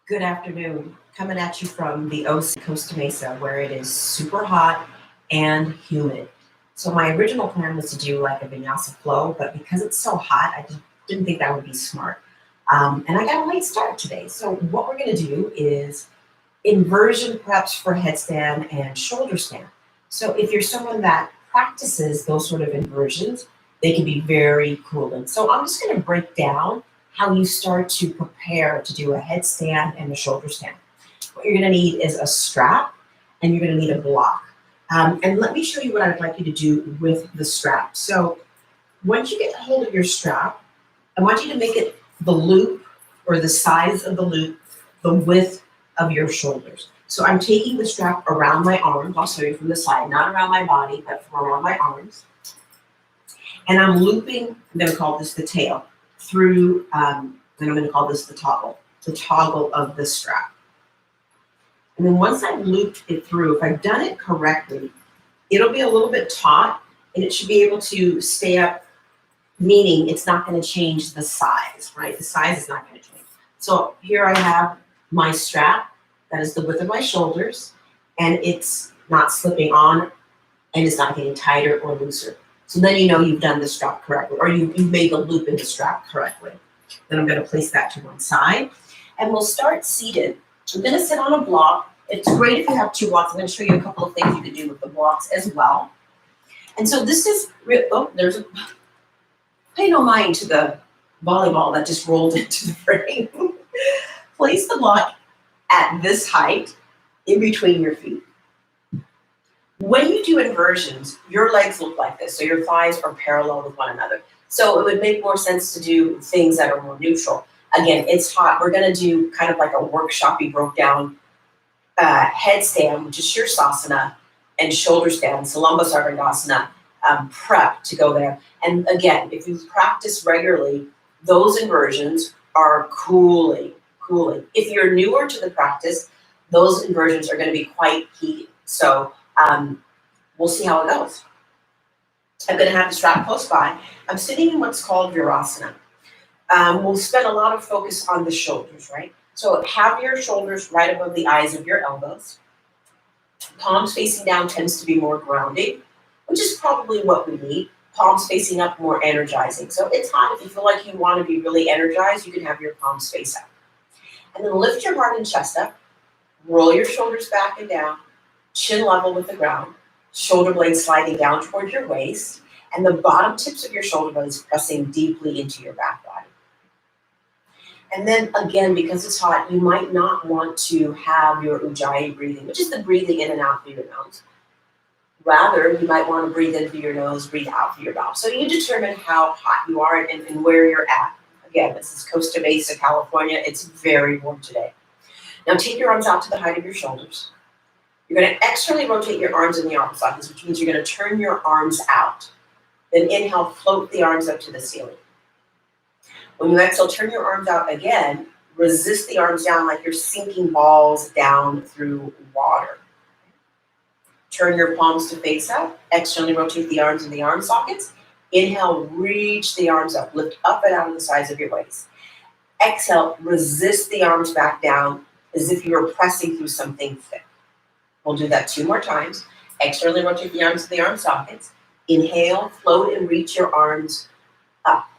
Good afternoon. Coming at you from the OC Costa Mesa, where it is super hot and humid. So my original plan was to do like a vinyasa flow, but because it's so hot, I just didn't think that would be smart. And I got a late start today. So what we're going to do is inversion preps for headstand and shoulder stand. So if you're someone that practices those sort of inversions, they can be very cooling. So I'm just going to break down how you start to prepare to do a headstand and a shoulder stand. What you're going to need is a strap and you're going to need a block. And let me show you what I'd like you to do with the strap. So once you get hold of your strap, I want you to make it the loop or the size of the loop, the width of your shoulders. So I'm taking the strap around my arms. I'll show you from the side, not around my body, but from around my arms. And I'm looping, I'm going to call this the tail, through, and I'm going to call this the toggle of the strap. And then once I've looped it through, if I've done it correctly, it'll be a little bit taut and it should be able to stay up, meaning it's not going to change the size, right? The size is not going to change. So here I have my strap, that is the width of my shoulders, and it's not slipping on and it's not getting tighter or looser. So then you know you've done the strap correctly, or you've made the loop in the strap correctly. Then I'm going to place that to one side, and we'll start seated. I'm going to sit on a block. It's great if you have two blocks. I'm going to show you a couple of things you can do with the blocks as well. And so this is, pay no mind to the volleyball that just rolled into the frame. Place the block at this height in between your feet. When you do inversions, your legs look like this, so your thighs are parallel with one another. So it would make more sense to do things that are more neutral. Again, it's hot. We're going to do kind of like a workshop-y broke down headstand, which is sirsasana, and shoulder stand, salamba, sarvangasana, prep to go there. And again, if you practice regularly, those inversions are cooling. If you're newer to the practice, those inversions are going to be quite heated. So we'll see how it goes. I'm going to have the strap close by. I'm sitting in what's called virasana. We'll spend a lot of focus on the shoulders, right? So have your shoulders right above the eyes of your elbows. Palms facing down tends to be more grounding, which is probably what we need. Palms facing up, more energizing. So it's hot. If you feel like you want to be really energized, you can have your palms face up. And then lift your heart and chest up. Roll your shoulders back and down. Chin level with the ground, shoulder blades sliding down toward your waist, and the bottom tips of your shoulder blades pressing deeply into your back body. And then again, because it's hot, you might not want to have your ujjayi breathing, which is the breathing in and out through your nose. Rather, you might want to breathe in through your nose, breathe out through your mouth. So you determine how hot you are and where you're at. Again, this is Costa Mesa, California. It's very warm today. Now take your arms out to the height of your shoulders. You're going to externally rotate your arms in the arm sockets, which means you're going to turn your arms out. Then inhale, float the arms up to the ceiling. When you exhale, turn your arms out again. Resist the arms down like you're sinking balls down through water. Turn your palms to face up. Externally rotate the arms in the arm sockets. Inhale, reach the arms up. Lift up and out of the sides of your waist. Exhale, resist the arms back down as if you were pressing through something thick. We'll do that 2 more times. Externally rotate the arms to the arm sockets. Inhale, float and reach your arms up.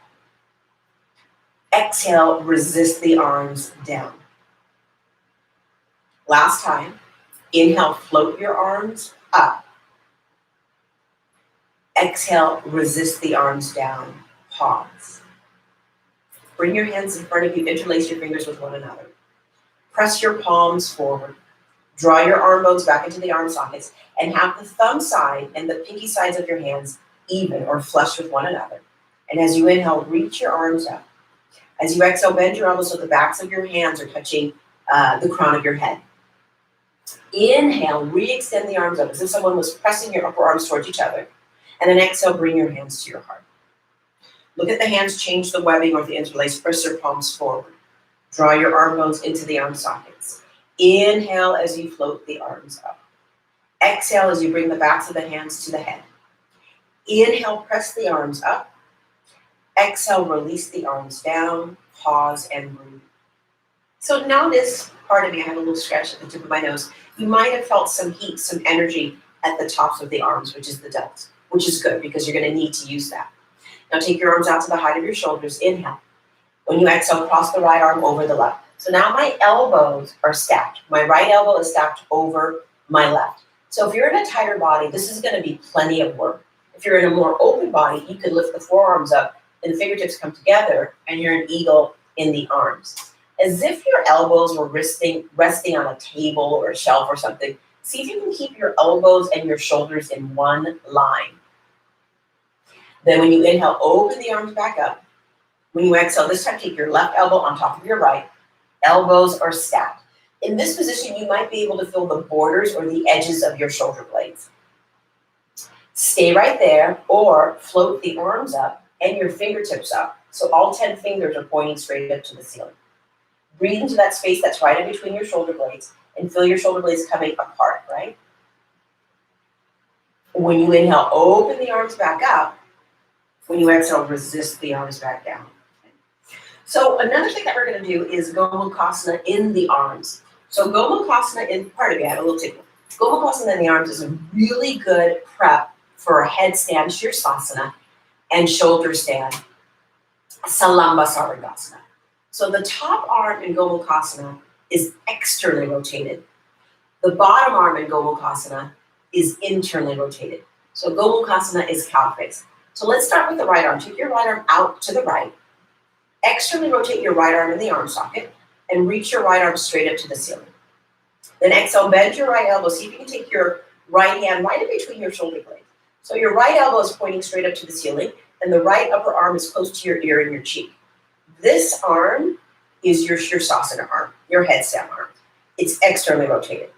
Exhale, resist the arms down. Last time. Inhale, float your arms up. Exhale, resist the arms down. Pause. Bring your hands in front of you. Interlace your fingers with one another. Press your palms forward. Draw your arm bones back into the arm sockets and have the thumb side and the pinky sides of your hands even or flush with one another. And as you inhale, reach your arms up. As you exhale, bend your elbows so the backs of your hands are touching the crown of your head. Inhale, re-extend the arms up as if someone was pressing your upper arms towards each other. And then exhale, bring your hands to your heart. Look at the hands, change the webbing or the interlace, press your palms forward. Draw your arm bones into the arm sockets. Inhale as you float the arms up. Exhale as you bring the backs of the hands to the head. Inhale, press the arms up. Exhale, release the arms down. Pause and breathe. So notice, pardon me, I have a little stretch at the tip of my nose. You might have felt some heat, some energy at the tops of the arms, which is the delts, which is good because you're going to need to use that. Now take your arms out to the height of your shoulders. Inhale. When you exhale, cross the right arm over the left. So now my elbows are stacked. My right elbow is stacked over my left. So if you're in a tighter body, this is going to be plenty of work. If you're in a more open body, you can lift the forearms up and the fingertips come together and you're an eagle in the arms. As if your elbows were resting on a table or a shelf or something. See if you can keep your elbows and your shoulders in one line. Then when you inhale, open the arms back up. When you exhale, this time take your left elbow on top of your right. Elbows are stacked. In this position, you might be able to feel the borders or the edges of your shoulder blades. Stay right there or float the arms up and your fingertips up. So all 10 fingers are pointing straight up to the ceiling. Breathe into that space that's right in between your shoulder blades and feel your shoulder blades coming apart, right? When you inhale, open the arms back up. When you exhale, resist the arms back down. So another thing that we're going to do is Gomukhasana in the arms. So Gomukhasana in, pardon me, I had a little tickle. Gomukhasana in the arms is a really good prep for a headstand, sirsasana, and shoulder stand, salamba, sarvangasana. So the top arm in Gomukhasana is externally rotated. The bottom arm in Gomukhasana is internally rotated. So Gomukhasana is cow face. So let's start with the right arm. Take your right arm out to the right. Externally rotate your right arm in the arm socket and reach your right arm straight up to the ceiling. Then exhale, bend your right elbow. See if you can take your right hand right in between your shoulder blades. So your right elbow is pointing straight up to the ceiling and the right upper arm is close to your ear and your cheek. This arm is your sirsasana arm, your headstand arm. It's externally rotated.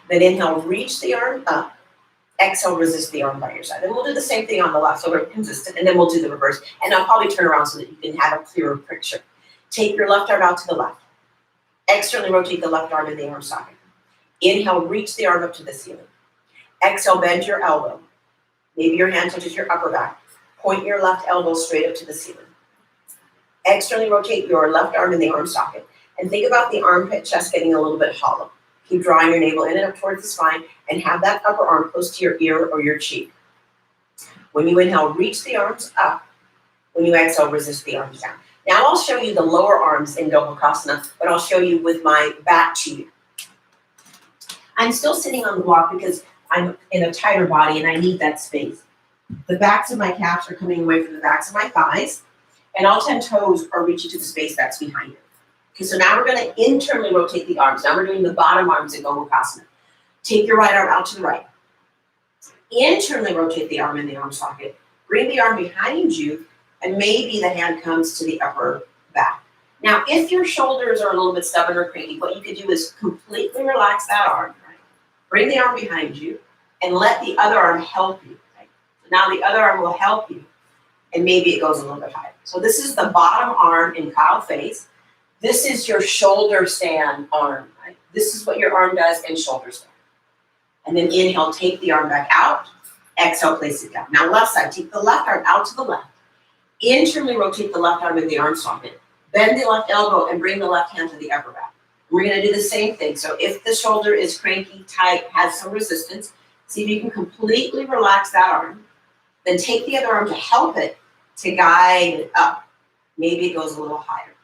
Then inhale, reach the arm up. Exhale, resist the arm by your side. And we'll do the same thing on the left, so we're consistent, and then we'll do the reverse. And I'll probably turn around so that you can have a clearer picture. Take your left arm out to the left. Externally rotate the left arm in the arm socket. Inhale, reach the arm up to the ceiling. Exhale, bend your elbow. Maybe your hand touches your upper back. Point your left elbow straight up to the ceiling. Externally rotate your left arm in the arm socket. And think about the armpit chest getting a little bit hollow. Keep drawing your navel in and up towards the spine and have that upper arm close to your ear or your cheek. When you inhale, reach the arms up. When you exhale, resist the arms down. Now I'll show you the lower arms in Gomukhasana, but I'll show you with my back to you. I'm still sitting on the block because I'm in a tighter body and I need that space. The backs of my calves are coming away from the backs of my thighs, and all 10 toes are reaching to the space that's behind it. Okay, so now we're going to internally rotate the arms. Now we're doing the bottom arms in Gomukhasana. Take your right arm out to the right. Internally rotate the arm in the arm socket. Bring the arm behind you, and maybe the hand comes to the upper back. Now, if your shoulders are a little bit stubborn or cranky, what you could do is completely relax that arm. Right? Bring the arm behind you, and let the other arm help you. Right? So now the other arm will help you, and maybe it goes a little bit higher. So this is the bottom arm in cow face. This is your shoulder stand arm, right? This is what your arm does in shoulder stand. And then inhale, take the arm back out. Exhale, place it down. Now left side, take the left arm out to the left. Internally rotate the left arm in the arm socket. Bend the left elbow and bring the left hand to the upper back. We're gonna do the same thing. So if the shoulder is cranky, tight, has some resistance, see if you can completely relax that arm. Then take the other arm to help it to guide it up. Maybe it goes a little higher,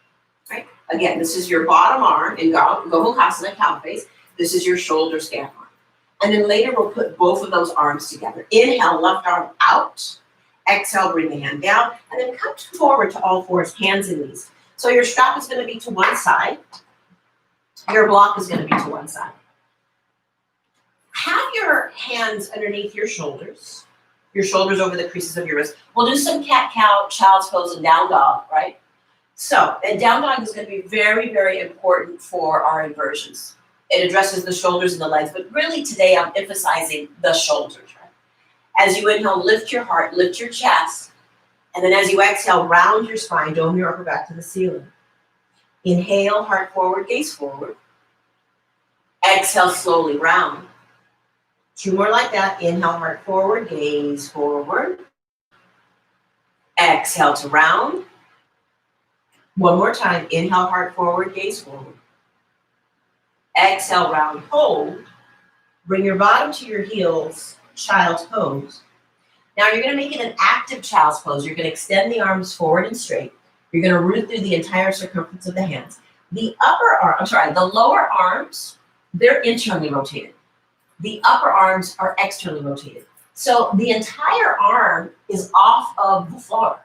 right? Again, this is your bottom arm in Gomukhasana, cow face. This is your shoulder stand arm. And then later we'll put both of those arms together. Inhale, left arm out. Exhale, bring the hand down. And then come forward to all fours, hands and knees. So your strap is going to be to one side. Your block is going to be to one side. Have your hands underneath your shoulders over the creases of your wrists. We'll do some cat-cow, child's pose, and down dog, right? So, and down dog is going to be very, very important for our inversions. It addresses the shoulders and the legs, but really today I'm emphasizing the shoulders, right? As you inhale, lift your heart, lift your chest, and then as you exhale, round your spine, dome your upper back to the ceiling. Inhale, heart forward, gaze forward. Exhale, slowly round. 2 more like that. Inhale, heart forward, gaze forward. Exhale to round. One more time. Inhale, heart forward, gaze forward. Exhale, round hold. Bring your bottom to your heels, child's pose. Now you're going to make it an active child's pose. You're going to extend the arms forward and straight. You're going to root through the entire circumference of the hands. The lower arms, they're internally rotated. The upper arms are externally rotated. So the entire arm is off of the floor.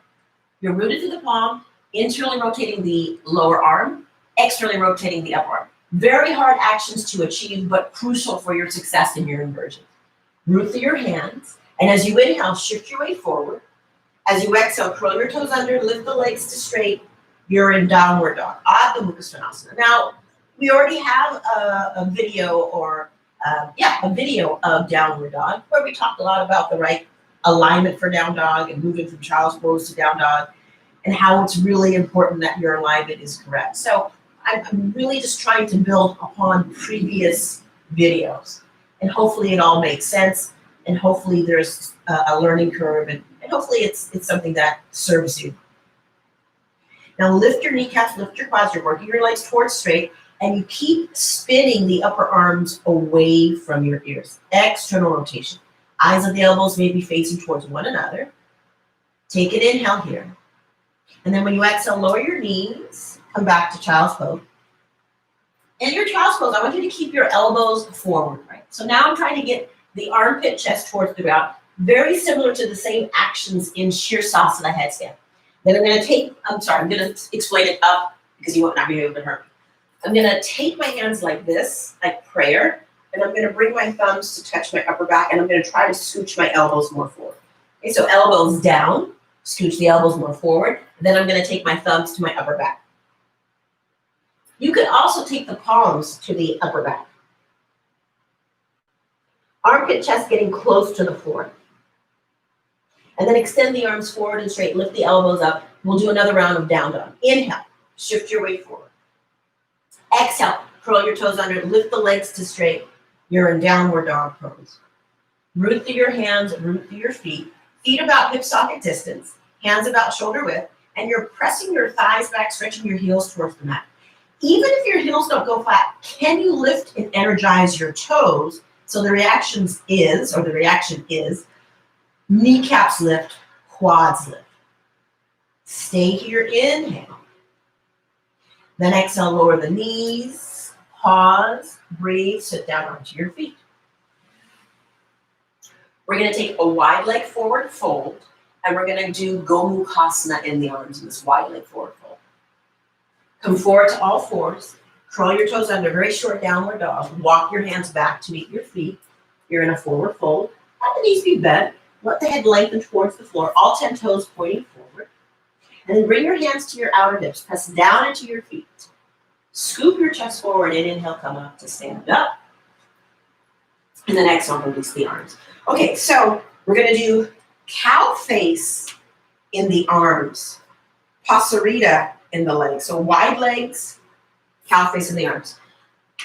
You're rooted to the palm, internally rotating the lower arm, externally rotating the upper arm. Very hard actions to achieve, but crucial for your success in your inversion. Root through your hands, and as you inhale, shift your weight forward. As you exhale, curl your toes under, lift the legs to straight. You're in downward dog, Adho Mukha Svanasana. Now, we already have a video of downward dog where we talked a lot about the right alignment for down dog and moving from child's pose to down dog and how it's really important that your alignment is correct. So I'm really just trying to build upon previous videos, and hopefully it all makes sense, and hopefully there's a learning curve, and hopefully it's something that serves you. Now lift your kneecaps, lift your quads, you're working your legs towards straight, and you keep spinning the upper arms away from your ears. External rotation. Eyes of the elbows may be facing towards one another. Take an inhale here. And then when you exhale, lower your knees, come back to child's pose. In your child's pose, I want you to keep your elbows forward, right? So now I'm trying to get the armpit chest towards the ground, very similar to the same actions in sirsasana headstand. Then I'm going to explain it up because you won't not be able to hurt me. I'm going to take my hands like this, like prayer, and I'm going to bring my thumbs to touch my upper back, and I'm going to try to scooch my elbows more forward. Okay, so elbows down, scooch the elbows more forward, and then I'm going to take my thumbs to my upper back. You could also take the palms to the upper back. Armpit chest getting close to the floor. And then extend the arms forward and straight, lift the elbows up. We'll do another round of down dog. Inhale, shift your weight forward. Exhale, curl your toes under, lift the legs to straight. You're in downward dog pose. Root through your hands, root through your feet. Feet about hip socket distance, hands about shoulder width, and you're pressing your thighs back, stretching your heels towards the mat. Even if your heels don't go flat, can you lift and energize your toes? So the reaction is kneecaps lift, quads lift. Stay here, inhale. Then exhale, lower the knees, pause, breathe, sit down onto your feet. We're going to take a wide leg forward fold, and we're going to do Gomukhasana in the arms in this wide leg forward fold. Come forward to all fours, curl your toes under, very short downward dog. Walk your hands back to meet your feet. You're in a forward fold. Let the knees be bent. Let the head lengthen towards the floor, all 10 toes pointing forward. And then bring your hands to your outer hips. Press down into your feet. Scoop your chest forward and inhale, come up to stand up. And then exhale, release the arms. Okay, so we're going to do cow face in the arms. Pasarita in the legs. So wide legs, cow face in the arms.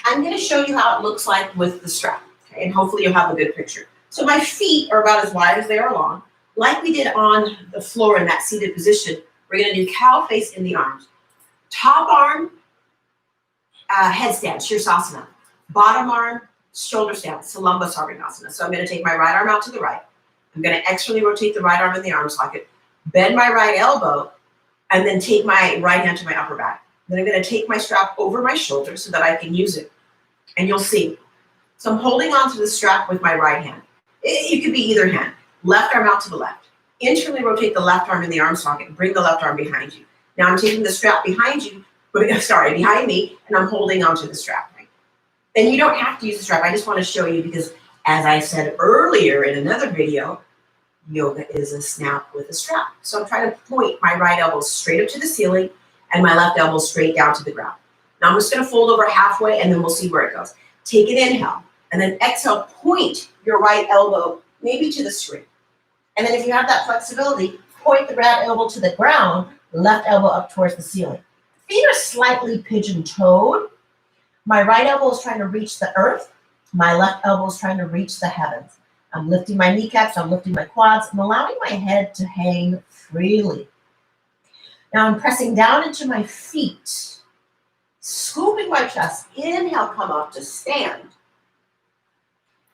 I'm going to show you how it looks like with the strap. Okay, and hopefully you'll have a good picture. So my feet are about as wide as they are long. Like we did on the floor in that seated position, we're going to do cow face in the arms. Top arm, headstand, sirsasana. Bottom arm, shoulder stand, salamba, sarvangasana. So I'm going to take my right arm out to the right. I'm going to externally rotate the right arm in the arm socket, bend my right elbow, and then take my right hand to my upper back. Then I'm going to take my strap over my shoulder so that I can use it. And you'll see. So I'm holding onto the strap with my right hand. It could be either hand. Left arm out to the left. Internally rotate the left arm in the arm socket. Bring the left arm behind you. Now I'm taking the strap behind me, and I'm holding onto the strap. Right? And you don't have to use the strap. I just want to show you because, as I said earlier in another video, yoga is a snap with a strap. So I'm trying to point my right elbow straight up to the ceiling and my left elbow straight down to the ground. Now I'm just going to fold over halfway, and then we'll see where it goes. Take an inhale, and then exhale, point your right elbow maybe to the screen. And then if you have that flexibility, point the right elbow to the ground, left elbow up towards the ceiling. Feet are slightly pigeon-toed. My right elbow is trying to reach the earth. My left elbow is trying to reach the heavens. I'm lifting my kneecaps, I'm lifting my quads, I'm allowing my head to hang freely. Now I'm pressing down into my feet, scooping my chest. Inhale, come up to stand.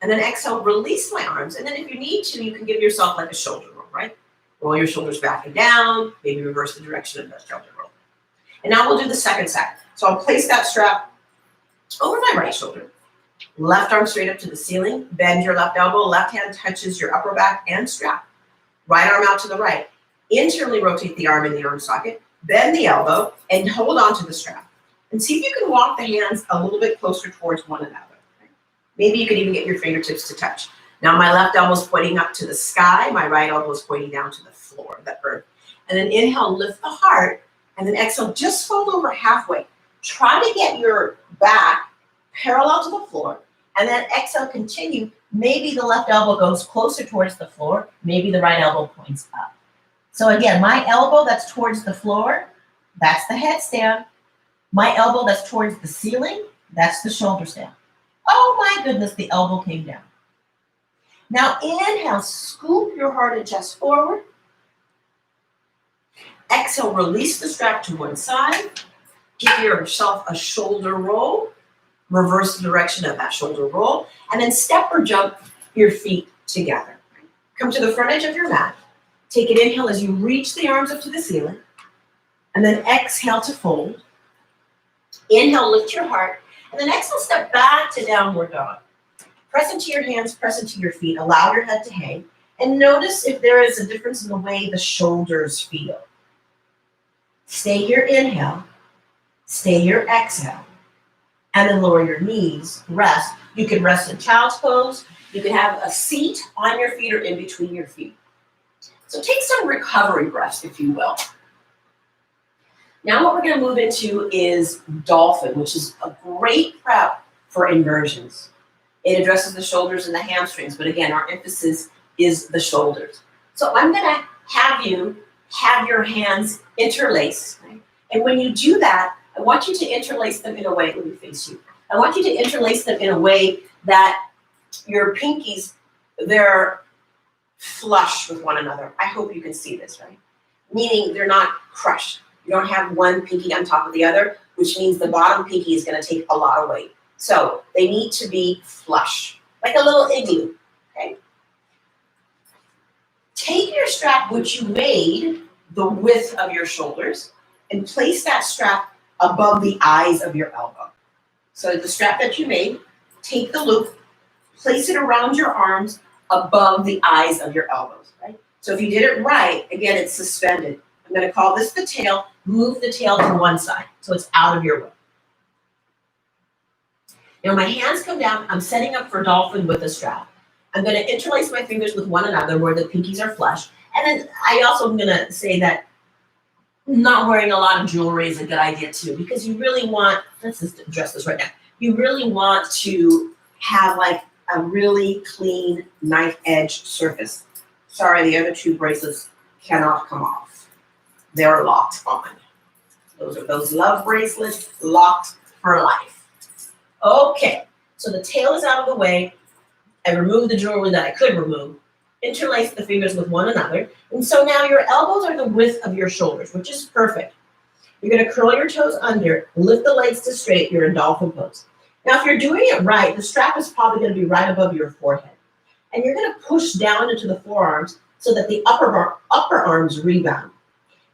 And then exhale, release my arms. And then if you need to, you can give yourself like a shoulder roll, right? Roll your shoulders back and down, maybe reverse the direction of that shoulder roll. And now we'll do the second set. So I'll place that strap over my right shoulder, left arm straight up to the ceiling, bend your left elbow, left hand touches your upper back and strap. Right arm out to the right. Internally rotate the arm in the arm socket, bend the elbow, and hold on to the strap. And see if you can walk the hands a little bit closer towards one another. Maybe you could even get your fingertips to touch. Now my left elbow is pointing up to the sky, my right elbow is pointing down to the floor, the earth. And then inhale, lift the heart, and then exhale, just fold over halfway. Try to get your back parallel to the floor, and then exhale, continue. Maybe the left elbow goes closer towards the floor, maybe the right elbow points up. So again, my elbow that's towards the floor, that's the headstand. My elbow that's towards the ceiling, that's the shoulder stand. Oh my goodness, the elbow came down. Now inhale, scoop your heart and chest forward. Exhale, release the strap to one side. Give yourself a shoulder roll. Reverse the direction of that shoulder roll. And then step or jump your feet together. Come to the front edge of your mat. Take an inhale as you reach the arms up to the ceiling. And then exhale to fold. Inhale, lift your heart. And then exhale, step back to downward dog. Press into your hands, press into your feet. Allow your head to hang. And notice if there is a difference in the way the shoulders feel. Stay here, inhale. Stay here, exhale. And then lower your knees, rest. You can rest in child's pose. You can have a seat on your feet or in between your feet. So take some recovery breaths, if you will. Now what we're going to move into is dolphin, which is a great prep for inversions. It addresses the shoulders and the hamstrings, but again, our emphasis is the shoulders. So I'm going to have you have your hands interlaced. Right? And when you do that, I want you to interlace them in a way, let me face you. I want you to interlace them in a way that your pinkies, they're flush with one another. I hope you can see this, right? Meaning they're not crushed. You don't have one pinky on top of the other, which means the bottom pinky is going to take a lot of weight. So they need to be flush, like a little igloo, okay? Take your strap, which you made the width of your shoulders, and place that strap above the eyes of your elbow. So the strap that you made, take the loop, place it around your arms above the eyes of your elbows, right? So if you did it right, again, it's suspended. I'm going to call this the tail. Move the tail to one side so it's out of your way. Now my hands come down. I'm setting up for dolphin with a strap. I'm going to interlace my fingers with one another where the pinkies are flush. And then I also am going to say that not wearing a lot of jewelry is a good idea too, because you really want, let's just address this right now. You really want to have like a really clean knife edge surface. Sorry, the other two bracelets cannot come off. They're locked on. Those are those love bracelets, locked for life. Okay, so the tail is out of the way. I removed the jewelry that I could remove. Interlace the fingers with one another. And so now your elbows are the width of your shoulders, which is perfect. You're going to curl your toes under, lift the legs to straight. You're in dolphin pose. Now, if you're doing it right, the strap is probably going to be right above your forehead. And you're going to push down into the forearms so that the upper arms rebound.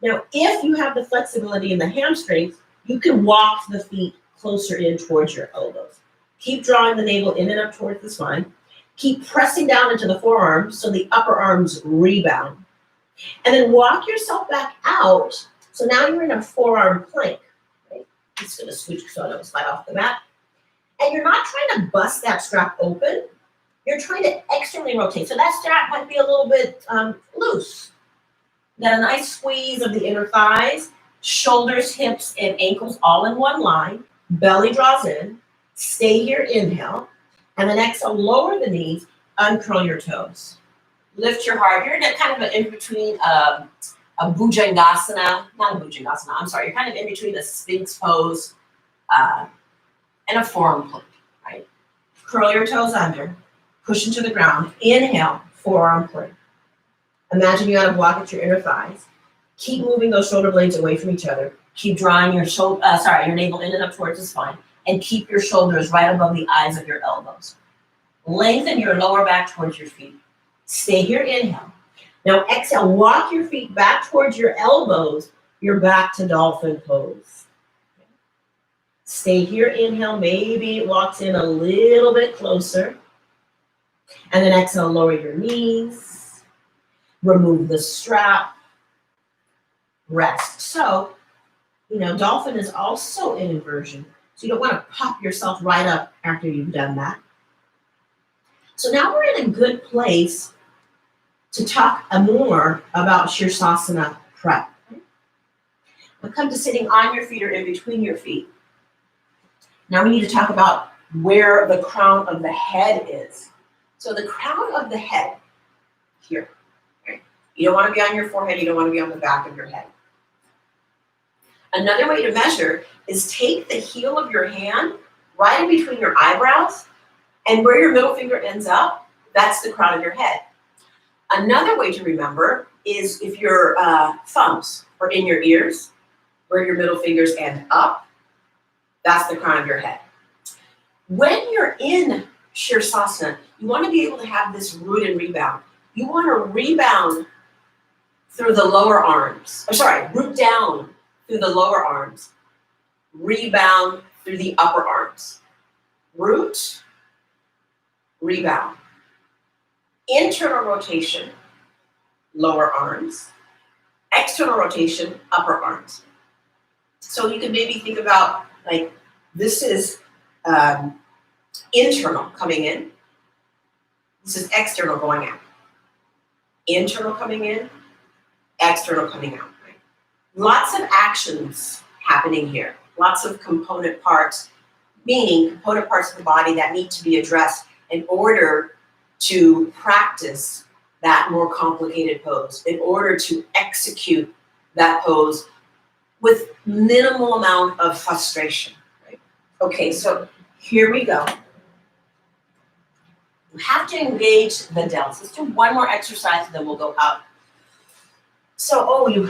Now, if you have the flexibility in the hamstrings, you can walk the feet closer in towards your elbows. Keep drawing the navel in and up towards the spine. Keep pressing down into the forearms so the upper arms rebound. And then walk yourself back out. So now you're in a forearm plank. Right? I'm just going to switch so I don't slide off the mat. And you're not trying to bust that strap open. You're trying to externally rotate. So that strap might be a little bit loose. You got a nice squeeze of the inner thighs, shoulders, hips, and ankles all in one line. Belly draws in. Stay here, inhale. And then exhale, lower the knees, uncurl your toes. Lift your heart. You're in a kind of in between a bhujangasana, not a bhujangasana, I'm sorry. You're kind of in between a sphinx pose and a forearm plank, right? Curl your toes under, push into the ground. Inhale, forearm plank. Imagine you got a block at your inner thighs. Keep moving those shoulder blades away from each other. Keep drawing your your navel in and up towards the spine, and keep your shoulders right above the eyes of your elbows. Lengthen your lower back towards your feet. Stay here, inhale. Now exhale, walk your feet back towards your elbows. You're back to dolphin pose. Stay here, inhale. Maybe it walks in a little bit closer. And then exhale, lower your knees. Remove the strap. Rest. So, dolphin is also an inversion. So you don't want to pop yourself right up after you've done that. So now we're in a good place to talk more about sirsasana prep. We'll come to sitting on your feet or in between your feet. Now we need to talk about where the crown of the head is. So the crown of the head, here. Right? You don't want to be on your forehead, you don't want to be on the back of your head. Another way to measure is take the heel of your hand right in between your eyebrows, and where your middle finger ends up, that's the crown of your head. Another way to remember is if your thumbs are in your ears, where your middle fingers end up, that's the crown of your head. When you're in sirsasana, you want to be able to have this root and rebound. You want to rebound through the lower arms. Root down through the lower arms. Rebound through the upper arms. Root, rebound. Internal rotation, lower arms. External rotation, upper arms. So you can maybe think about, like, this is internal coming in. This is external going out. Internal coming in, external coming out. Right? Lots of actions happening here. Lots of component parts, meaning component parts of the body that need to be addressed in order to practice that more complicated pose, in order to execute that pose with minimal amount of frustration. Right? Okay, so here we go. You have to engage the delts. Let's do one more exercise, and then we'll go out. So, you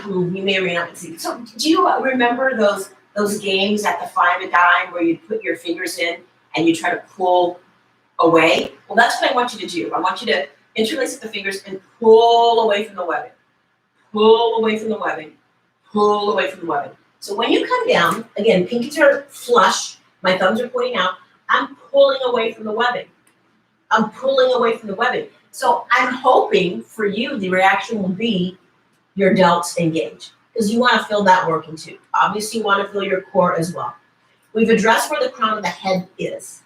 may or may not see. So, do you remember those games at the Find a Dime where you put your fingers in and you try to pull away? Well, that's what I want you to do. I want you to interlace the fingers and pull away from the webbing. Pull away from the webbing. Pull away from the webbing. So when you come down, again, pinkies are flush, my thumbs are pointing out, I'm pulling away from the webbing. I'm pulling away from the webbing. So I'm hoping for you, the reaction will be your delts engage, because you want to feel that working too. Obviously, you want to feel your core as well. We've addressed where the crown of the head is.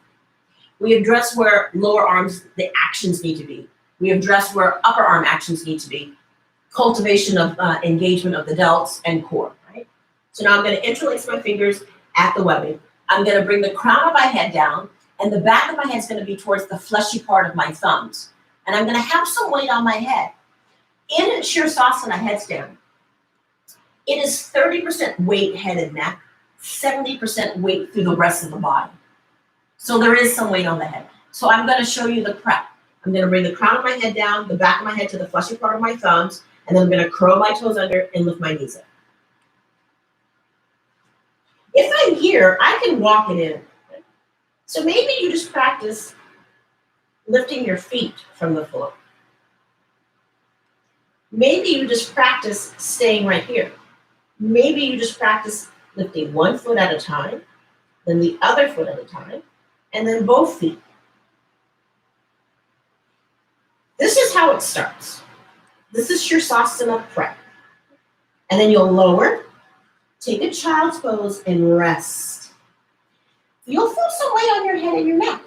We addressed where lower arms, the actions need to be. We addressed where upper arm actions need to be. Cultivation of engagement of the delts and core, right? So now I'm going to interlace my fingers at the webbing. I'm going to bring the crown of my head down, and the back of my head is going to be towards the fleshy part of my thumbs. And I'm going to have some weight on my head. In sirsasana headstand, it is 30% weight head and neck, 70% weight through the rest of the body. So there is some weight on the head. So I'm going to show you the prep. I'm going to bring the crown of my head down, the back of my head to the fleshy part of my thumbs, and then I'm going to curl my toes under and lift my knees up. If I'm here, I can walk it in. So maybe you just practice lifting your feet from the floor. Maybe you just practice staying right here. Maybe you just practice lifting one foot at a time, then the other foot at a time, and then both feet. This is how it starts. This is sirsasana prep. And then you'll lower, take a child's pose, and rest. You'll feel some weight on your head and your neck.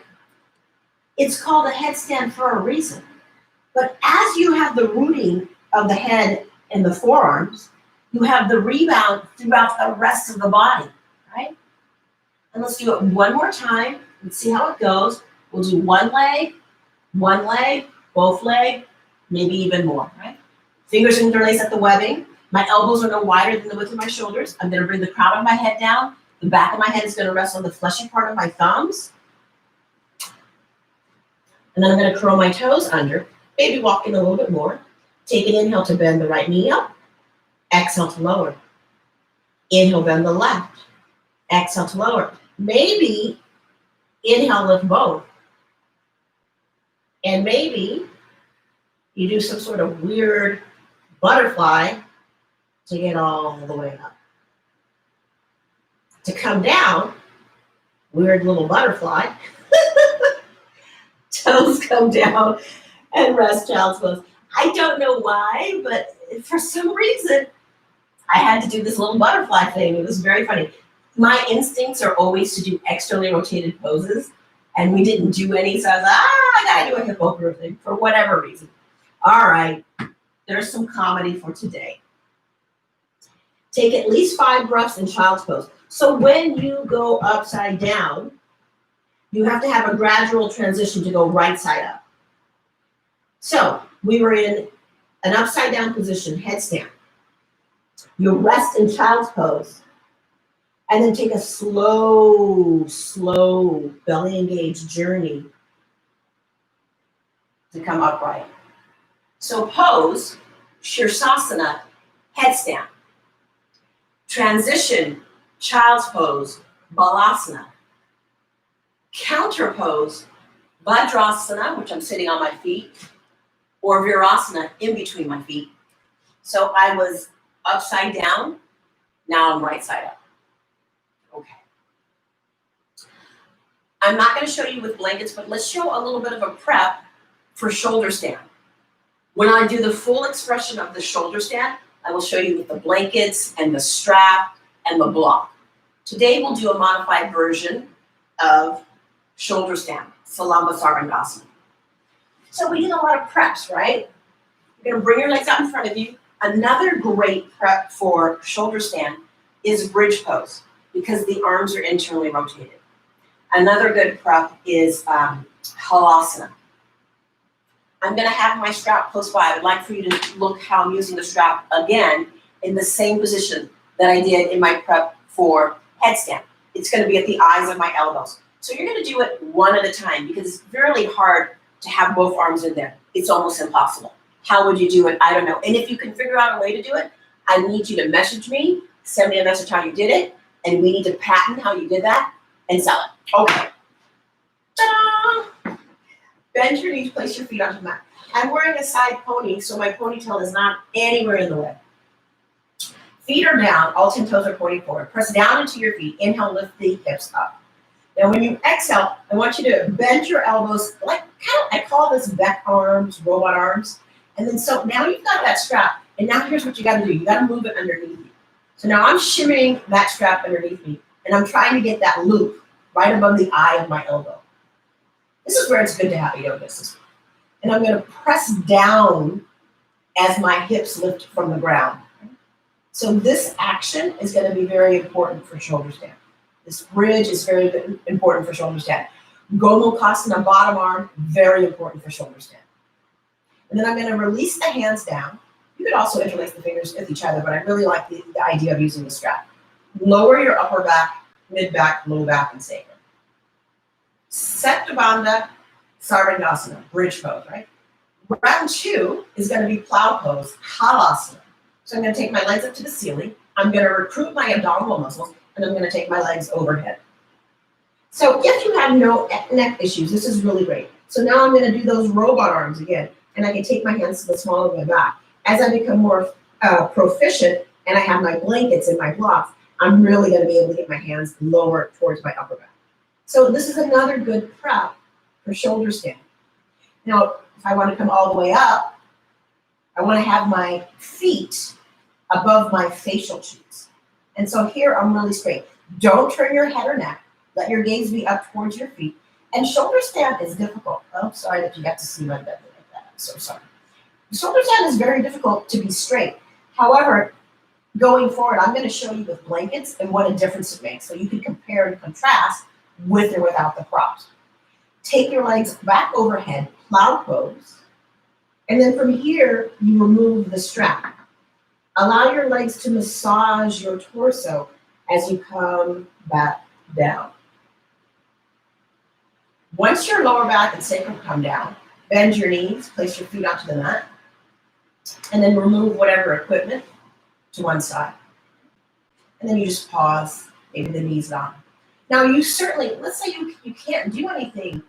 It's called a headstand for a reason. But as you have the rooting of the head and the forearms, you have the rebound throughout the rest of the body, right? And let's do it one more time. Let's see how it goes. We'll do one leg, both leg, maybe even more, right? Fingers interlace at the webbing. My elbows are no wider than the width of my shoulders. I'm going to bring the crown of my head down. The back of my head is going to rest on the fleshy part of my thumbs. And then I'm going to curl my toes under, maybe walk in a little bit more. Take an inhale to bend the right knee up. Exhale to lower. Inhale, bend the left. Exhale to lower. Maybe inhale, lift both. And maybe you do some sort of weird butterfly to get all the way up. To come down, weird little butterfly. Toes come down and rest child's pose. I don't know why, but for some reason, I had to do this little butterfly thing. It was very funny. My instincts are always to do externally rotated poses, and we didn't do any, so I was like, I gotta do a hip opener thing for whatever reason. All right, there's some comedy for today. Take at least 5 breaths in child's pose. So when you go upside down, you have to have a gradual transition to go right side up. So we were in an upside down position, headstand. You rest in child's pose, and then take a slow belly engaged journey to come upright. So pose, sirsasana, headstand. Transition, child's pose, balasana. Counter pose, vajrasana, which I'm sitting on my feet, or virasana, in between my feet. So I was upside down, now I'm right side up. Okay. I'm not going to show you with blankets, but let's show a little bit of a prep for shoulder stand. When I do the full expression of the shoulder stand, I will show you with the blankets and the strap and the block. Today we'll do a modified version of shoulder stand, salamba, sarvangasana. So we did a lot of preps, right? You're gonna bring your legs out in front of you. Another great prep for shoulder stand is bridge pose, because the arms are internally rotated. Another good prep is halasana. I'm gonna have my strap close by. I would like for you to look how I'm using the strap again in the same position that I did in my prep for headstand. It's gonna be at the eyes of my elbows. So you're gonna do it one at a time, because it's really hard to have both arms in there. It's almost impossible. How would you do it? I don't know. And if you can figure out a way to do it, I need you to message me, send me a message how you did it, and we need to patent how you did that and sell it. Okay. Ta-da! Bend your knees, place your feet onto the mat. I'm wearing a side pony, so my ponytail is not anywhere in the way. Feet are down, all 10 toes are pointing forward. Press down into your feet. Inhale, lift the hips up. Now when you exhale, I want you to bend your elbows, like kind of, I call this Beck arms, robot arms. And then so now you've got that strap, and now here's what you gotta do. You gotta move it underneath you. So now I'm shimmying that strap underneath me, and I'm trying to get that loop right above the eye of my elbow. This is where it's good to have a yoga system. And I'm gonna press down as my hips lift from the ground. So this action is gonna be very important for shoulder stand. This bridge is very important for shoulder stand. Gomukhasana, bottom arm, very important for shoulder stand. And then I'm gonna release the hands down. You could also interlace the fingers with each other, but I really like the idea of using the strap. Lower your upper back, mid back, low back, and sacrum. Septa Bandha, Sarvangasana, bridge pose, right? Round 2 is gonna be plow pose, halasana. So I'm gonna take my legs up to the ceiling. I'm gonna recruit my abdominal muscles, and I'm gonna take my legs overhead. So if you have no neck issues, this is really great. So now I'm gonna do those robot arms again, and I can take my hands to the small of my back. As I become more proficient and I have my blankets and my blocks, I'm really gonna be able to get my hands lower towards my upper back. So this is another good prep for shoulder stand. Now, if I wanna come all the way up, I wanna have my feet above my facial cheeks. And so here I'm really straight. Don't turn your head or neck. Let your gaze be up towards your feet. And shoulder stand is difficult. Oh, sorry that you got to see my belly like that. I'm so sorry. Shoulder stand is very difficult to be straight. However, going forward, I'm going to show you with blankets and what a difference it makes. So you can compare and contrast with or without the props. Take your legs back overhead, plow pose. And then from here, you remove the strap. Allow your legs to massage your torso as you come back down. Once your lower back and sacrum come down, bend your knees, place your feet onto the mat, and then remove whatever equipment to one side. And then you just pause, maybe the knees down. Now you certainly, let's say you can't do anything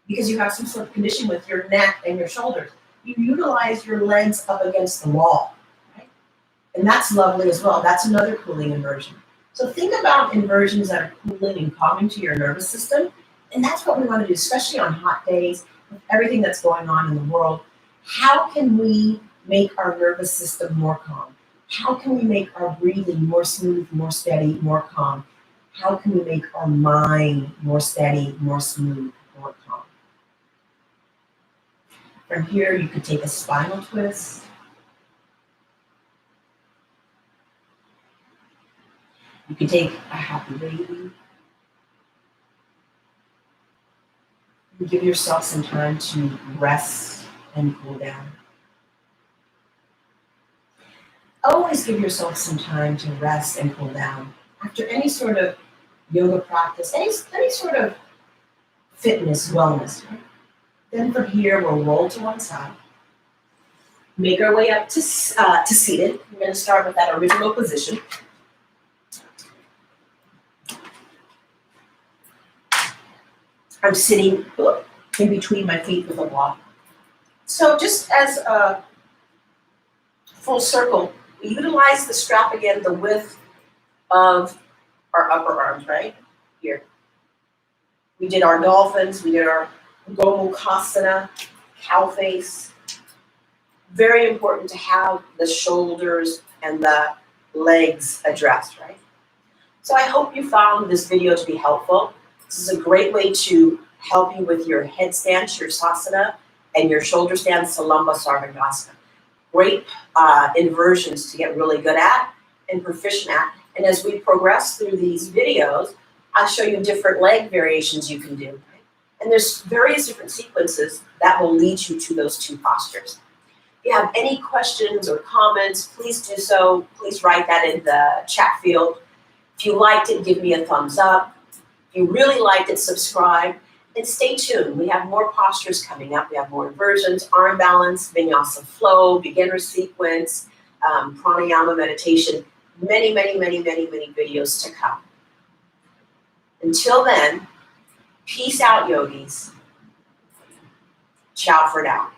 because you have some sort of condition with your neck and your shoulders. You utilize your legs up against the wall, right? And that's lovely as well. That's another cooling inversion. So think about inversions that are cooling and calming to your nervous system. And that's what we want to do, especially on hot days, with everything that's going on in the world. How can we make our nervous system more calm? How can we make our breathing more smooth, more steady, more calm? How can we make our mind more steady, more smooth, more calm? From here, you could take a spinal twist. You could take a happy baby. You give yourself some time to rest and cool down. Always give yourself some time to rest and cool down. After any sort of yoga practice, any sort of fitness, wellness, right? Then from here, we'll roll to one side. Make our way up to seated. We're going to start with that original position. I'm sitting in between my feet with a block. So just as a full circle, we utilize the strap again, the width of our upper arms, right? Here. We did our dolphins, we did our Gomukhasana, cow face. Very important to have the shoulders and the legs addressed, right? So I hope you found this video to be helpful. This is a great way to help you with your headstand, sirsasana, and your shoulder stand, salamba, sarvangasana. Great inversions to get really good at and proficient at. And as we progress through these videos, I'll show you different leg variations you can do. Right? And there's various different sequences that will lead you to those two postures. If you have any questions or comments, please do so. Please write that in the chat field. If you liked it, give me a thumbs up. If you really liked it, subscribe. And stay tuned. We have more postures coming up. We have more inversions, arm balance, vinyasa flow, beginner sequence, pranayama meditation. Many, many, many, many, many videos to come. Until then, peace out, yogis. Ciao for now.